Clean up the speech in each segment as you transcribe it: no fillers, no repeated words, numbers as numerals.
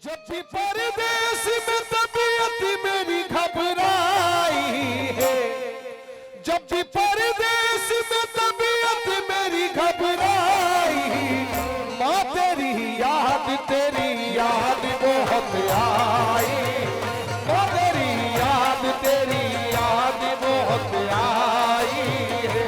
जब भी परदेश में तबीयत मेरी घबराई है, जब भी परदेश में तबीयत मेरी घबराई, माँ तेरी याद बहुत आई, माँ तेरी याद बहुत आई है।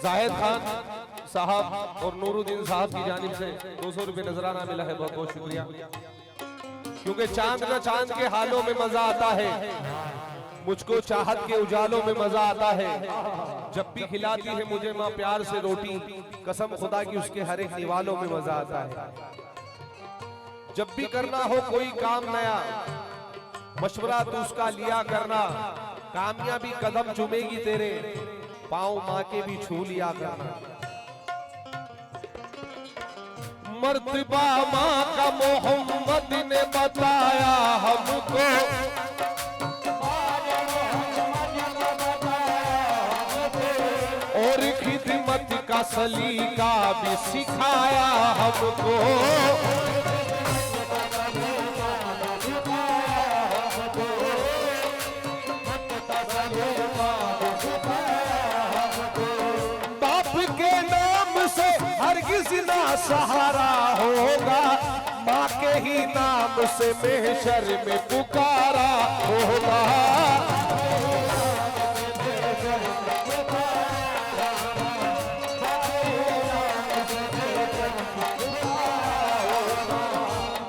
जाहिद खान साहब और नूरुद्दीन साहब की जानिब से 200 रुपए नजराना मिला है, बहुत बहुत शुक्रिया। क्योंकि चांद ना चांद के हालों में मजा आता है, मुझको चाहत के उजालों में मजा आता है। जब भी खिलाती है मुझे माँ प्यार से रोटी, कसम खुदा की उसके हर एक निवालों में मजा आता है। जब भी करना हो कोई काम नया, मशवरा तो उसका लिया करना, कामयाबी कदम चूमेगी तेरे, पाँव माँ के भी छू लिया करना। मर्तबा माँ का मोहम्मद ने बताया हमको, और खिदमत का सलीका भी सिखाया हमको। हरगिज़ ना सहारा होगा, माँ के ही नाम से महशर में पुकारा होगा।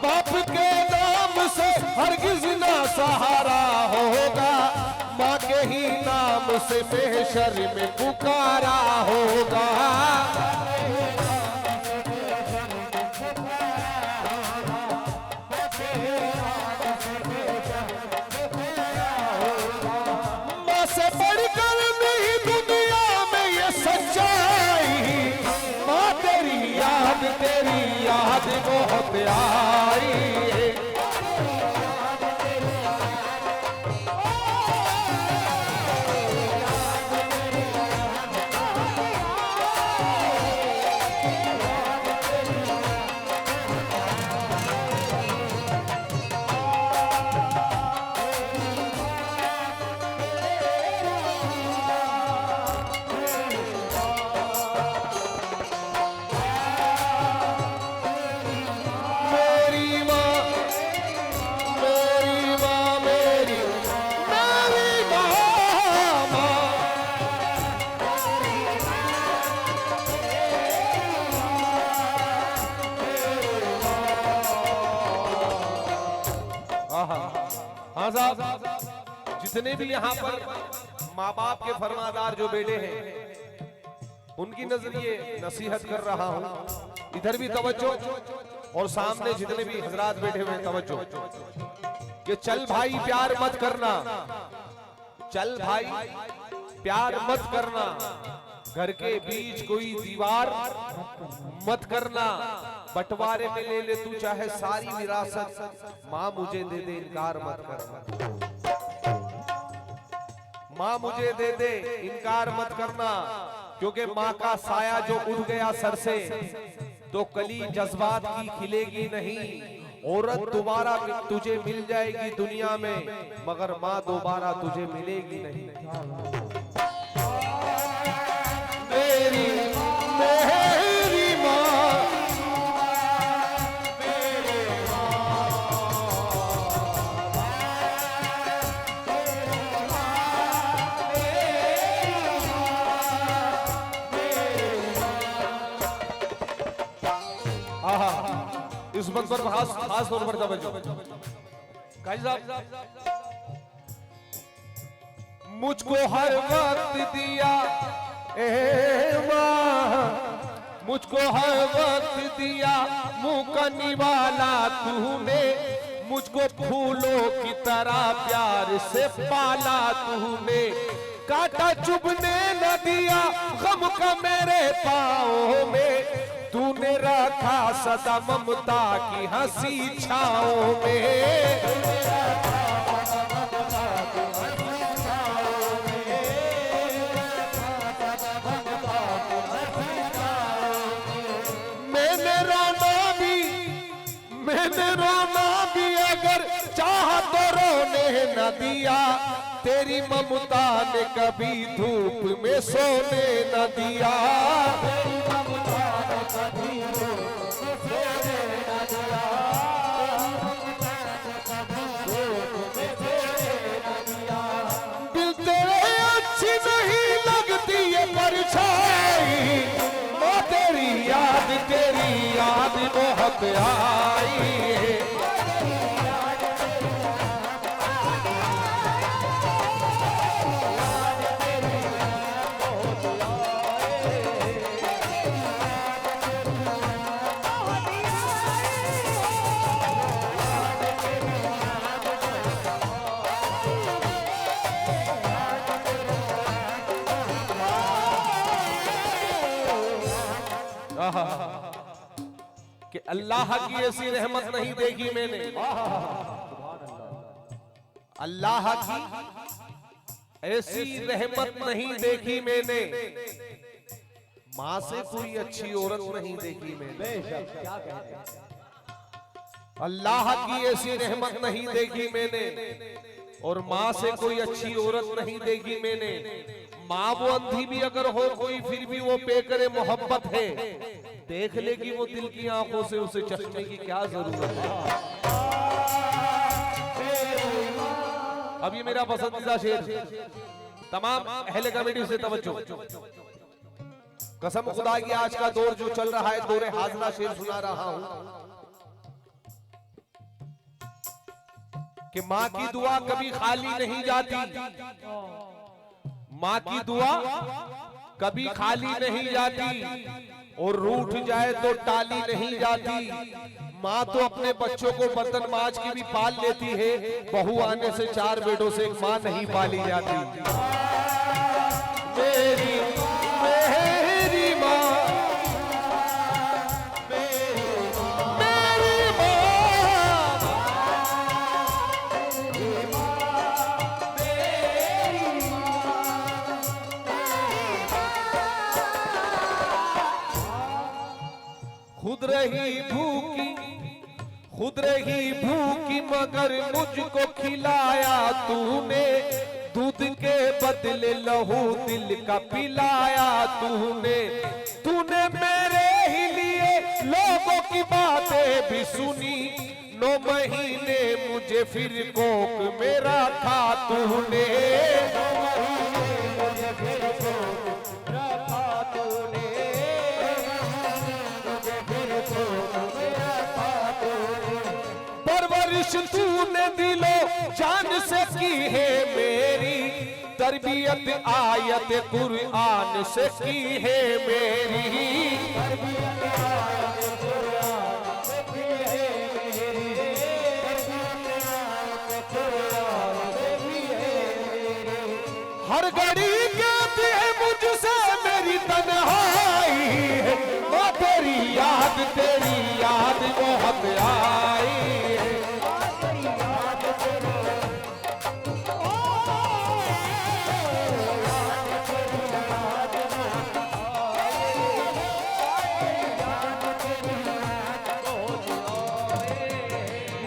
बाप के नाम से हरगिज़ ना सहारा होगा, माँ के ही नाम से महशर में पुकारा होगा। तेरी याद बहुत आई है। हाँ साहब, जितने भी यहाँ पर माँ बाप के फरमादार जो बेटे हैं, उनकी नजरिए नसीहत कर रहा हूँ। इधर भी तवज्जो, और सामने जितने भी हजरात बैठे हुए हैं तवज्जो, कि चल भाई प्यार मत करना, चल भाई प्यार मत करना, घर के बीच कोई दीवार मत करना, बंटवारे में ले ले तू चाहे सारी विरासत, माँ मुझे दे दे इनकार मत करना, माँ मुझे दे दे इनकार मत करना। क्योंकि माँ का साया जो उड़ गया सर से, तो कली जज्बात की खिलेगी नहीं। औरत दोबारा तुझे मिल जाएगी दुनिया में, मगर माँ दोबारा तुझे मिलेगी नहीं। मेरी इस बात पर खास तौर पर तवज्जो। काजी साहब, मुझको हर वक्त दिया ए माँ, मुझको हर वक्त दिया मुकनी वाला तूने, मुझको फूलों की तरह प्यार से पाला तूने, कांटा चुभने न दिया गम का मेरे पाँव में, तूने रखा सदा ममता की हंसी छाओं में। मैंने रोना भी अगर चाहा तो रोने न दिया, तेरी ममता ने कभी धूप में सोने न दिया। तेरी ममता ने कभी धूप में सोने न दिया, दिल तेरे अच्छी नहीं लगती है परछाई, ओ तेरी याद बहुत आई है। कि अल्लाह की ऐसी रहमत नहीं देखी मैंने, अल्लाह की ऐसी रहमत नहीं देखी मैंने, माँ से कोई अच्छी औरत नहीं देखी मैंने। अल्लाह की ऐसी रहमत नहीं देखी मैंने और माँ से कोई अच्छी औरत नहीं देखी मैंने। माँ वो अंधी भी अगर हो कोई फिर भी वो पे करे मोहब्बत है, देख लेगी वो दिल की आंखों से, उसे चश्मे की क्या जरूरत है। अब ये मेरा पसंदीदा शेर, तमाम अहले कमेटी से तवज्जो। कसम खुदा की आज का दौर जो चल रहा है, दौरे हाजरा शेर सुना रहा हूं कि माँ की दुआ कभी खाली नहीं जाती, माँ की दुआ कभी खाली नहीं जाती और रूठ जाए तो टाली नहीं जाती। माँ तो अपने बच्चों को बर्तन माज की भी पाल लेती है, बहू आने से 4 बेटों से एक माँ नहीं पाली जाती। मेरी मेरी माँ, खुद रही भूखी मगर मुझको खिलाया तूने, दूध के बदले लहू दिल का पिलाया तूने। तूने मेरे ही लिए लोगों की बातें भी सुनी, 9 महीने मुझे फिर कोख में रखा तूने। परवरिश तूने दिलो जान से की है मेरी, तरबियत आयत कुरान से की है मेरी। हर घड़ी कहती है मुझसे मेरी तन्हाई है, वो तेरी याद बहुत आई है।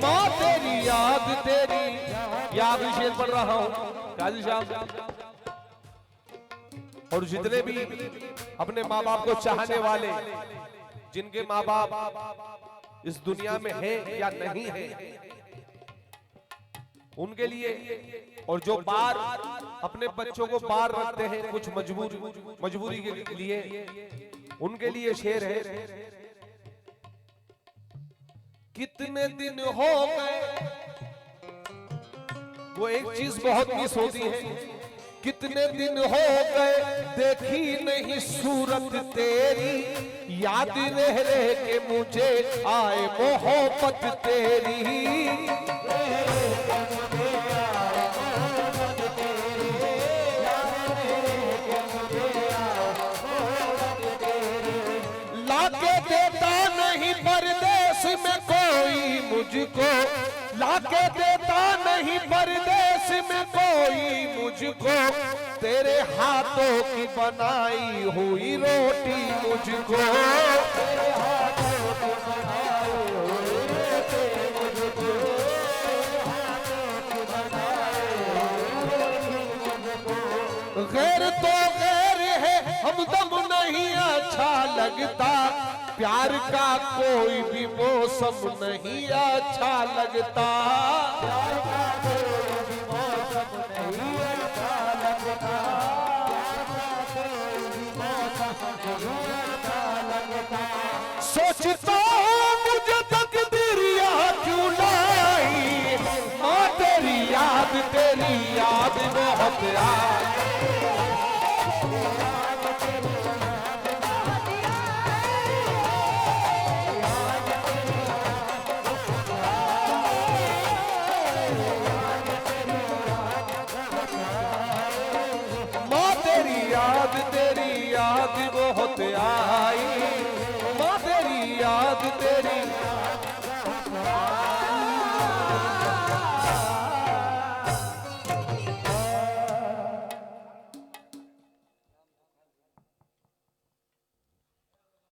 माँ तेरी याद शेर पढ़ रहा हूँ काजी साहब। और जितने भी अपने माँ बाप को चाहने वाले, जिनके माँ बाप इस दुनिया में हैं या नहीं हैं, उनके लिए, और जो बार अपने बच्चों को बार रखते हैं कुछ मजबूरी के लिए, उनके लिए शेर है कितने दिन हो गए, वो एक चीज बहुत मिस होती है, कितने दिन हो गए देखी नहीं सूरत तेरी, याद रह रह के मुझे आए मोहब्बत तेरी। लाके देता नहीं परदेश में कोई मुझको, लाके देता नहीं परदेश में कोई मुझको, तेरे हाथों की बनाई हुई रोटी मुझको, तेरे हाथों की बनाई हुई रोटी मुझको, गैर तो गैर है हमदम नहीं अच्छा लगता, प्यार का कोई भी मौसम नहीं अच्छा लगता, प्यार का कोई भी मौसम नहीं अच्छा लगता, प्यार का कोई भी मौसम नहीं अच्छा लगता। सोचता मुझे तकदीर यहाँ क्यों लाई, माँ तेरी याद बहुत आई। तेरी याद बहुत आई, माँ तेरी याद तेरी